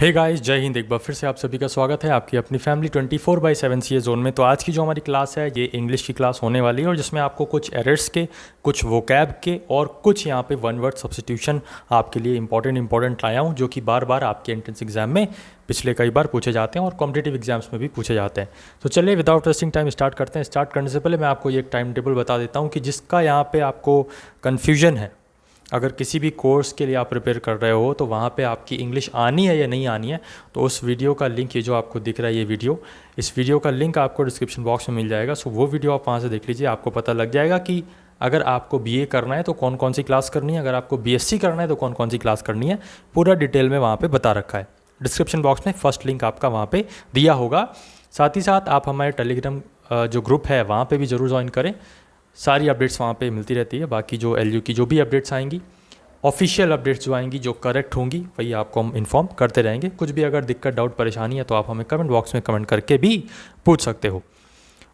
Hey guys, जय हिंद। एक बार फिर से आप सभी का स्वागत है आपकी अपनी फैमिली 24/7 सी जोन में। तो आज की जो हमारी क्लास है ये इंग्लिश की क्लास होने वाली है और जिसमें आपको कुछ एरर्स के, कुछ वोकैब के और कुछ यहाँ पे वन वर्ड सब्स्टिट्यूशन आपके लिए इंपॉर्टेंट लाया हूँ, जो कि बार बार आपके एंट्रेंस एग्जाम में पिछले कई बार पूछे जाते हैं और कॉम्पिटिटिव एग्जाम्स में भी पूछे जाते हैं। तो चलिए विदाउट वेस्टिंग टाइम स्टार्ट करते हैं। स्टार्ट करने से पहले मैं आपको ये एक टाइम टेबल बता देता हूँ कि जिसका यहाँ पे आपको कन्फ्यूजन है, अगर किसी भी कोर्स के लिए आप प्रिपेयर कर रहे हो तो वहाँ पे आपकी इंग्लिश आनी है या नहीं आनी है, तो उस वीडियो का लिंक, ये जो आपको दिख रहा है ये वीडियो, इस वीडियो का लिंक आपको डिस्क्रिप्शन बॉक्स में मिल जाएगा। सो वो वीडियो आप वहाँ से देख लीजिए, आपको पता लग जाएगा कि अगर आपको बीए करना है तो कौन कौन सी क्लास करनी है, अगर आपको बीएससी करना है तो कौन कौन सी क्लास करनी है, पूरा डिटेल में वहाँ पर बता रखा है। डिस्क्रिप्शन बॉक्स में फर्स्ट लिंक आपका वहाँ पर दिया होगा। साथ ही साथ आप हमारे टेलीग्राम जो ग्रुप है वहाँ पर भी ज़रूर ज्वाइन करें, सारी अपडेट्स वहाँ पे मिलती रहती है। बाकी जो एलयू की जो भी अपडेट्स आएंगी, ऑफिशियल अपडेट्स जो आएंगी, जो करेक्ट होंगी, वही आपको हम इन्फॉर्म करते रहेंगे। कुछ भी अगर दिक्कत, डाउट, परेशानी है तो आप हमें कमेंट बॉक्स में कमेंट करके भी पूछ सकते हो।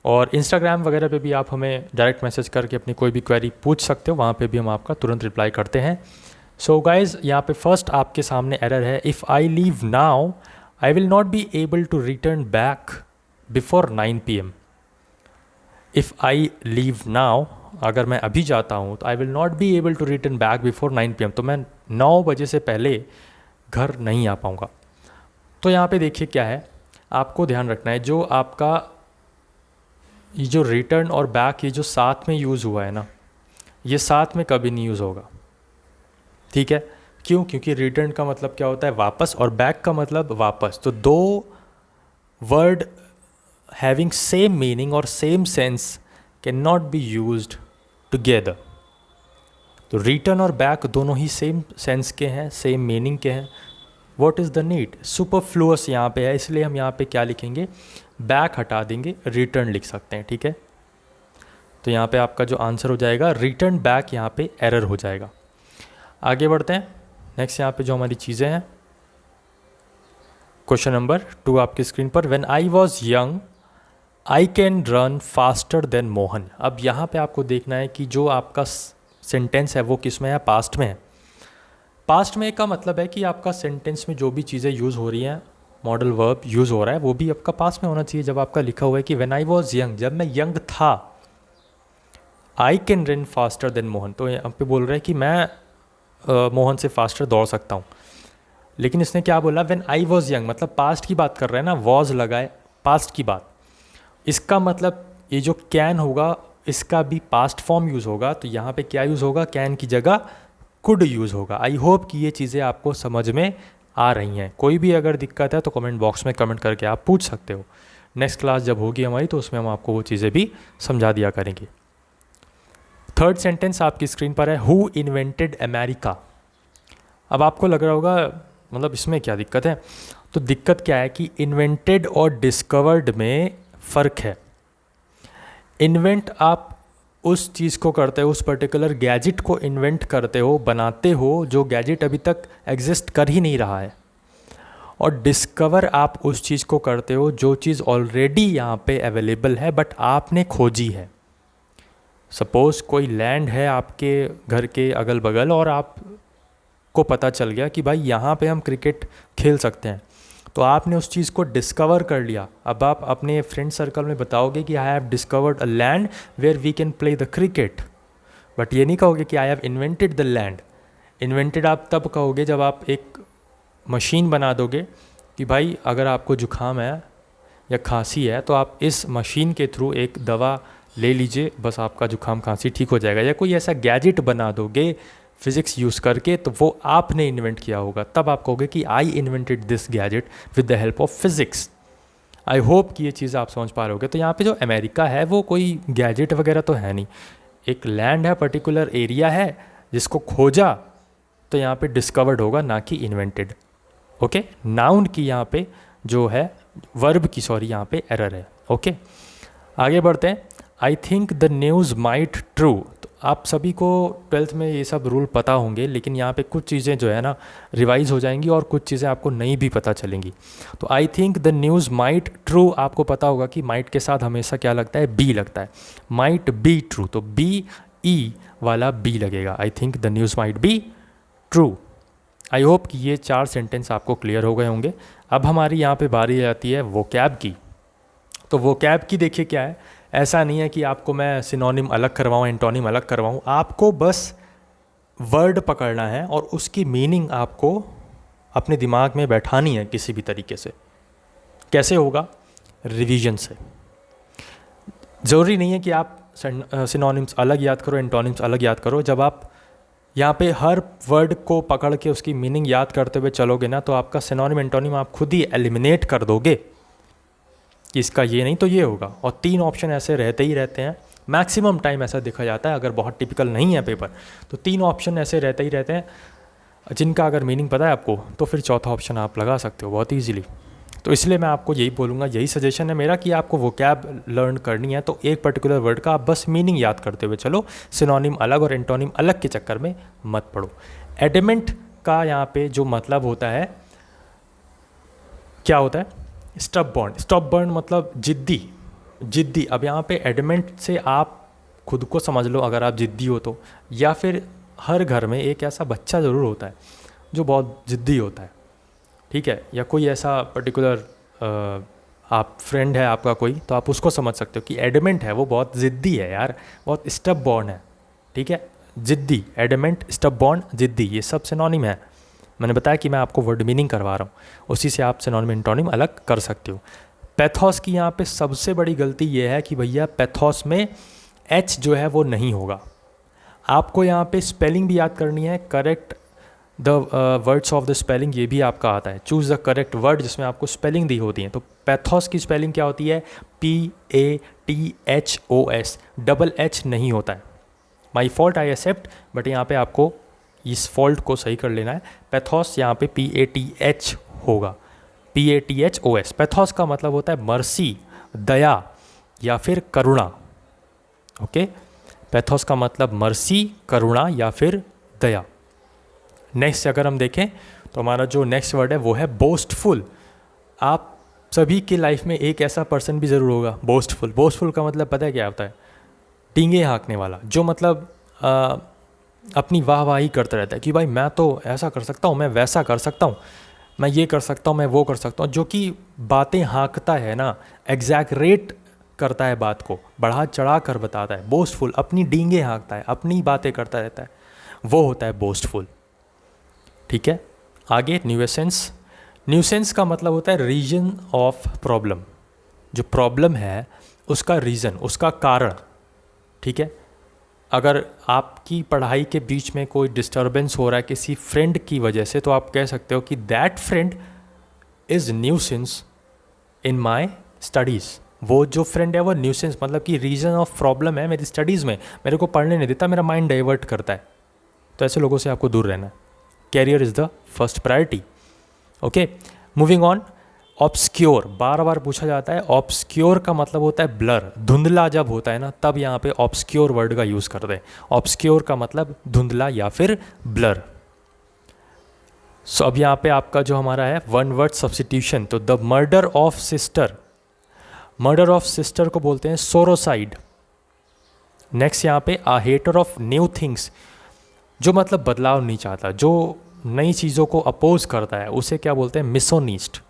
और इंस्टाग्राम वगैरह पे भी आप हमें डायरेक्ट मैसेज करके अपनी कोई भी क्वेरी पूछ सकते हो, वहाँ पे भी हम आपका तुरंत रिप्लाई करते हैं। सो गाइज, यहाँ पे फर्स्ट आपके सामने एरर है, if I leave now I will not be able to return back before 9 PM। If I leave now, अगर मैं अभी जाता हूँ तो I will not be able to return back before 9 PM, तो मैं 9 बजे से पहले घर नहीं आ पाऊँगा। तो यहाँ पे देखिए क्या है, आपको ध्यान रखना है, जो आपका ये जो रिटर्न और बैक ये जो साथ में यूज़ हुआ है ना, ये साथ में कभी नहीं यूज़ होगा। ठीक है, क्यों? क्योंकि रिटर्न का मतलब क्या होता है, वापस, और बैक का मतलब वापस। तो दो word having same meaning or same sense cannot be used together। तो रिटर्न और बैक दोनों ही सेम सेंस के हैं, सेम मीनिंग के हैं। What is the need? Superfluous यहाँ पे है, इसलिए हम यहाँ पे क्या लिखेंगे, बैक हटा देंगे, रिटर्न लिख सकते हैं। ठीक है, तो यहाँ पे आपका जो आंसर हो जाएगा रिटर्न बैक, यहाँ पे एरर हो जाएगा। आगे बढ़ते हैं। नेक्स्ट यहाँ पे जो हमारी चीज़ें हैं, क्वेश्चन नंबर 2 आपकी स्क्रीन पर, when I was young I can run faster than Mohan. अब यहाँ पे आपको देखना है कि जो आपका सेंटेंस है वो किस में है, पास्ट में है। पास्ट में का मतलब है कि आपका सेंटेंस में जो भी चीज़ें यूज़ हो रही हैं, मॉडल वर्ब यूज़ हो रहा है, वो भी आपका पास्ट में होना चाहिए। जब आपका लिखा हुआ है कि व्हेन आई वॉज यंग, जब मैं यंग था, I can run faster than Mohan, तो यहाँ पे बोल रहा है कि मैं मोहन से फास्टर दौड़ सकता हूँ। लेकिन इसने क्या बोला, व्हेन आई वॉज यंग, मतलब पास्ट की बात कर रहे हैं ना, वॉज लगाए पास्ट की बात। इसका मतलब ये जो कैन होगा, इसका भी पास्ट फॉर्म यूज़ होगा, तो यहाँ पे क्या यूज़ होगा, कैन की जगह कुड यूज़ होगा। आई होप कि ये चीज़ें आपको समझ में आ रही हैं। कोई भी अगर दिक्कत है तो कमेंट बॉक्स में कमेंट करके आप पूछ सकते हो। नेक्स्ट क्लास जब होगी हमारी तो उसमें हम आपको वो चीज़ें भी समझा दिया करेंगे। थर्ड सेंटेंस आपकी स्क्रीन पर है, हु इन्वेंटेड अमेरिका। अब आपको लग रहा होगा मतलब इसमें क्या दिक्कत है, तो दिक्कत क्या है कि इन्वेंटेड और डिस्कवर्ड में फ़र्क है। इन्वेंट आप उस चीज़ को करते हो, उस पर्टिकुलर गैजेट को इन्वेंट करते हो, बनाते हो, जो गैजेट अभी तक एग्जिस्ट कर ही नहीं रहा है। और डिस्कवर आप उस चीज़ को करते हो जो चीज़ ऑलरेडी यहाँ पे अवेलेबल है बट आपने खोजी है। सपोज़ कोई लैंड है आपके घर के अगल बगल और आपको पता चल गया कि भाई यहाँ पे हम क्रिकेट खेल सकते हैं, तो आपने उस चीज़ को डिस्कवर कर लिया। अब आप अपने फ्रेंड सर्कल में बताओगे कि I have discovered a land where we can play the cricket, but ये नहीं कहोगे कि I have invented the land. Invented आप तब कहोगे जब आप एक मशीन बना दोगे कि भाई अगर आपको जुकाम है या खांसी है तो आप इस मशीन के थ्रू एक दवा ले लीजिए, बस आपका जुकाम खांसी ठीक हो जाएगा। या कोई ऐसा गैजेट बना दोगे फिज़िक्स यूज़ करके, तो वो आपने इन्वेंट किया होगा, तब आप कहोगे कि I invented this gadget with the help of physics. I hope कि ये चीज़ आप समझ पा रहे होगे। तो यहाँ पे जो अमेरिका है वो कोई गैजेट वगैरह तो है नहीं, एक लैंड है, पर्टिकुलर एरिया है जिसको खोजा, तो यहाँ पे डिस्कवर्ड होगा, ना कि इन्वेंटेड। ओके, नाउन की यहाँ पे जो है, वर्ब की सॉरी, यहाँ पे एरर है। ओके, आगे बढ़ते हैं। I think the news might true. तो आप सभी को 12th में ये सब रूल पता होंगे, लेकिन यहाँ पे कुछ चीज़ें जो है ना रिवाइज हो जाएंगी और कुछ चीज़ें आपको नहीं भी पता चलेंगी। तो I think the news might true, आपको पता होगा कि माइट के साथ हमेशा क्या लगता है, बी लगता है। माइट बी ट्रू, तो बी ई वाला बी लगेगा। I think the news might be true. I hope कि ये 4 सेंटेंस आपको क्लियर हो गए होंगे। अब हमारी यहाँ पे बारी आती है वोकैब की। तो वोकैब की देखिए क्या है, ऐसा नहीं है कि आपको मैं सिनोनिम अलग करवाऊँ, एंटोनिम अलग करवाऊँ, आपको बस वर्ड पकड़ना है और उसकी मीनिंग आपको अपने दिमाग में बैठानी है किसी भी तरीके से। कैसे होगा? रिवीजन से। ज़रूरी नहीं है कि आप सिनोनिम्स अलग याद करो, एंटोनिम्स अलग याद करो। जब आप यहाँ पे हर वर्ड को पकड़ के उसकी मीनिंग याद करते हुए चलोगे ना, तो आपका सिनोनिम एंटोनिम आप खुद ही एलिमिनेट कर दोगे कि इसका ये नहीं तो ये होगा। और 3 ऑप्शन ऐसे रहते ही रहते हैं, मैक्सिमम टाइम ऐसा देखा जाता है। अगर बहुत टिपिकल नहीं है पेपर तो 3 ऑप्शन ऐसे रहते ही रहते हैं, जिनका अगर मीनिंग पता है आपको तो फिर चौथा ऑप्शन आप लगा सकते हो बहुत ईजीली। तो इसलिए मैं आपको यही बोलूँगा, यही सजेशन है मेरा कि आपको वोकैब लर्न करनी है तो एक पर्टिकुलर वर्ड का आप बस मीनिंग याद करते हुए चलो, सिनोनिम अलग और एंटोनिम अलग के चक्कर में मत पड़ो। एडमेंट का यहाँ पे जो मतलब होता है, क्या होता है? स्टबबॉर्न। स्टबबॉर्न मतलब जिद्दी, जिद्दी। अब यहाँ पे एडमेंट से आप खुद को समझ लो अगर आप जिद्दी हो तो, या फिर हर घर में एक ऐसा बच्चा ज़रूर होता है जो बहुत जिद्दी होता है, ठीक है? या कोई ऐसा पर्टिकुलर आप फ्रेंड है आपका कोई, तो आप उसको समझ सकते हो कि एडमेंट है, वो बहुत ज़िद्दी है यार, बहुत स्टबबॉर्न है, ठीक है? जिद्दी, एडमेंट, स्टबबॉर्न, जिद्दी, ये सब सिनोनिम है। मैंने बताया कि मैं आपको वर्ड मीनिंग करवा रहा हूँ, उसी से आप सिनोनिम एंटोनिम अलग कर सकते हो। पैथोस की यहाँ पे सबसे बड़ी गलती ये है कि भैया पैथोस में एच जो है वो नहीं होगा। आपको यहाँ पे स्पेलिंग भी याद करनी है, correct the words of the spelling, ये भी आपका आता है। चूज़ द करेक्ट वर्ड, जिसमें आपको स्पेलिंग दी होती है। तो पैथोस की स्पेलिंग क्या होती है? PATHOS, डबल एच नहीं होता है। My fault, I accept, but यहाँ पे आपको इस फॉल्ट को सही कर लेना है। पैथोस यहाँ पे PATH होगा, PATHOS। पैथोस का मतलब होता है मर्सी, दया या फिर करुणा। ओके, पैथोस का मतलब मर्सी, करुणा या फिर दया। नेक्स्ट अगर हम देखें तो हमारा जो नेक्स्ट वर्ड है वो है बोस्टफुल। आप सभी के लाइफ में एक ऐसा पर्सन भी ज़रूर होगा बोस्टफुल। बोस्टफुल का मतलब पता है क्या होता है? डींगे हाँकने वाला, जो मतलब अपनी वाहवाही करता रहता है कि भाई मैं तो ऐसा कर सकता हूँ, मैं वैसा कर सकता हूँ, मैं ये कर सकता हूँ, मैं वो कर सकता हूँ। जो कि बातें हाँकता है ना, एग्जैगरेट करता है, बात को बढ़ा चढ़ा कर बताता है। बोस्टफुल अपनी डींगे हाँकता है, अपनी बातें करता रहता है, वो होता है बोस्टफुल, ठीक है? आगे न्यूसेंस। न्यूसेंस का मतलब होता है रीजन ऑफ प्रॉब्लम, जो प्रॉब्लम है उसका रीज़न, उसका कारण, ठीक है? अगर आपकी पढ़ाई के बीच में कोई डिस्टरबेंस हो रहा है किसी फ्रेंड की वजह से, तो आप कह सकते हो कि that friend is nuisance in my studies. वो जो फ्रेंड है वो न्यूसेंस मतलब कि रीज़न ऑफ प्रॉब्लम है मेरी स्टडीज़ में, मेरे को पढ़ने नहीं देता, मेरा माइंड डाइवर्ट करता है। तो ऐसे लोगों से आपको दूर रहना है। Career is the first priority. Okay, moving on. Obscure बार बार पूछा जाता है। ऑब्सक्योर का मतलब होता है ब्लर, धुंधला जब होता है ना, तब यहाँ पे ऑब्सक्योर वर्ड का यूज़ करते हैं। ऑब्सक्योर का मतलब धुंधला या फिर ब्लर। सो अब यहाँ पे आपका जो हमारा है वन वर्ड सब्स्टिट्यूशन। तो the murder of sister, murder of sister को बोलते हैं सोरोसाइड। नेक्स्ट यहाँ पे आ हेटर ऑफ न्यू थिंग्स, जो मतलब बदलाव नहीं चाहता, जो नई चीज़ों को अपोज करता है, उसे क्या बोलते हैं? मिसोनिस्ट।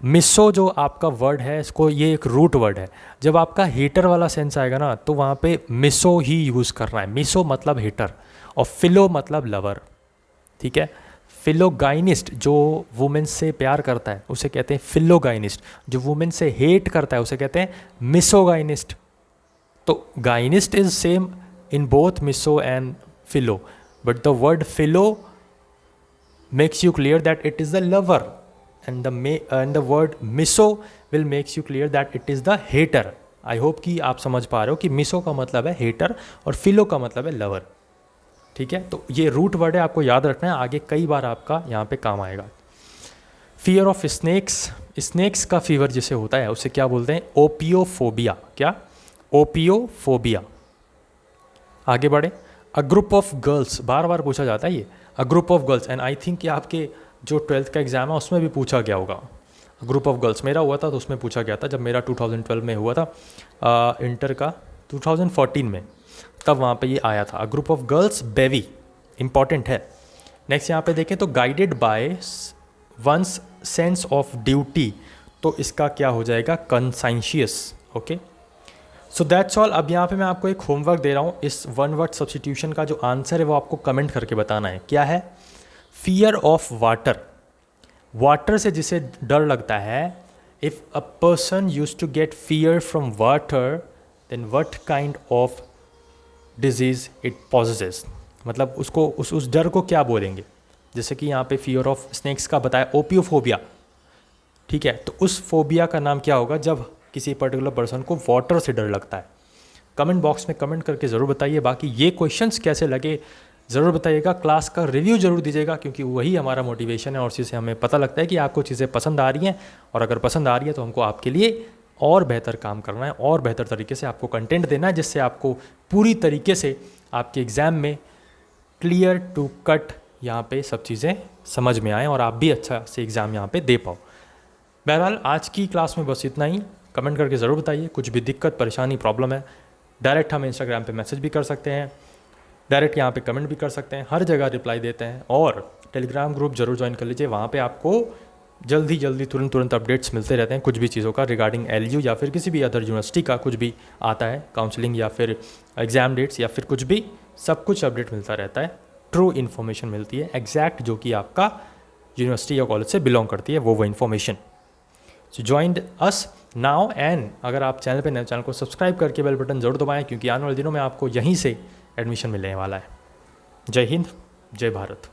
मिसो जो आपका वर्ड है, इसको ये एक रूट वर्ड है। जब आपका हेटर वाला सेंस आएगा ना, तो वहाँ पे मिसो ही यूज़ करना है। मिसो मतलब हेटर और फिलो मतलब लवर, ठीक है? फिलोगाइनिस्ट जो वुमेन से प्यार करता है उसे कहते हैं फिलोगाइनिस्ट। जो वुमेन से हेट करता है उसे कहते हैं मिसोगाइनिस्ट। तो gynist is same in both miso and philo, but the word philo makes you clear that it is the lover, and the word miso will makes you clear that it is the hater. I hope कि आप समझ पा रहे हो कि मिसो का मतलब है हेटर और फिलो का मतलब है लवर, ठीक है? तो ये रूट वर्ड है, आपको याद रखना है, आगे कई बार आपका यहाँ पे काम आएगा। फियर ऑफ स्नेक्स, स्नेक्स का फीवर जिसे होता है उसे क्या बोलते हैं? ओपियोफोबिया। क्या? ओपियोफोबिया। आगे बढ़े। अ ग्रुप ऑफ गर्ल्स, बार बार पूछा जाता है ये, अ group of girls, and I think कि आपके जो 12th का एग्ज़ाम है उसमें भी पूछा गया होगा। ग्रुप ऑफ गर्ल्स मेरा हुआ था तो उसमें पूछा गया था, जब मेरा 2012 में हुआ था इंटर का 2014 में, तब वहाँ पे ये आया था। A group of girls bevy, important है। नेक्स्ट यहाँ पे देखें तो guided by one's sense of duty, तो इसका क्या हो जाएगा, conscientious. Okay, so that's all. अब यहाँ पे मैं आपको एक होमवर्क दे रहा हूँ। इस वन वर्ड सब्सटीट्यूशन का जो आंसर है वो आपको कमेंट करके बताना है। क्या है? Fear of water. वाटर से जिसे डर लगता है, if a person use to get fear from water then what kind of disease it possesses. मतलब उसको उस डर को क्या बोलेंगे? जैसे कि यहाँ पे फियर ऑफ स्नेक्स का बताया, ओपियोफोबिया, ठीक है, तो उस फोबिया का नाम क्या होगा जब किसी पर्टिकुलर पर्सन को वाटर से डर लगता है? कमेंट बॉक्स में कमेंट करके ज़रूर बताइए। बाकी ये क्वेश्चंस कैसे लगे ज़रूर बताइएगा। क्लास का रिव्यू ज़रूर दीजिएगा, क्योंकि वही हमारा मोटिवेशन है और उसी से हमें पता लगता है कि आपको चीज़ें पसंद आ रही हैं, और अगर पसंद आ रही है तो हमको आपके लिए और बेहतर काम करना है और बेहतर तरीके से आपको कंटेंट देना है, जिससे आपको पूरी तरीके से आपके एग्ज़ाम में क्लियर टू कट यहाँ पे सब चीज़ें समझ में आएँ और आप भी अच्छा से एग्ज़ाम यहाँ पे दे पाओ। बहरहाल आज की क्लास में बस इतना ही। कमेंट करके ज़रूर बताइए, कुछ भी दिक्कत परेशानी प्रॉब्लम है, डायरेक्ट हमें इंस्टाग्राम पे मैसेज भी कर सकते हैं, डायरेक्ट यहाँ पे कमेंट भी कर सकते हैं, हर जगह रिप्लाई देते हैं। और टेलीग्राम ग्रुप जरूर ज्वाइन कर लीजिए, वहाँ पे आपको जल्दी तुरंत अपडेट्स मिलते रहते हैं कुछ भी चीज़ों का रिगार्डिंग LU या फिर किसी भी अदर यूनिवर्सिटी का कुछ भी आता है, काउंसलिंग या फिर एग्ज़ाम डेट्स या फिर कुछ भी, सब कुछ अपडेट मिलता रहता है। ट्रू इन्फॉर्मेशन मिलती है, एग्जैक्ट, जो कि आपका यूनिवर्सिटी या कॉलेज से बिलोंग करती है, वो information. So joined us now, and अगर आप चैनल पे नए, चैनल को सब्सक्राइब करके बेल बटन जरूर दबाएं, क्योंकि आने वाले दिनों में आपको यहीं से एडमिशन मिलने वाला है। जय हिंद, जय भारत।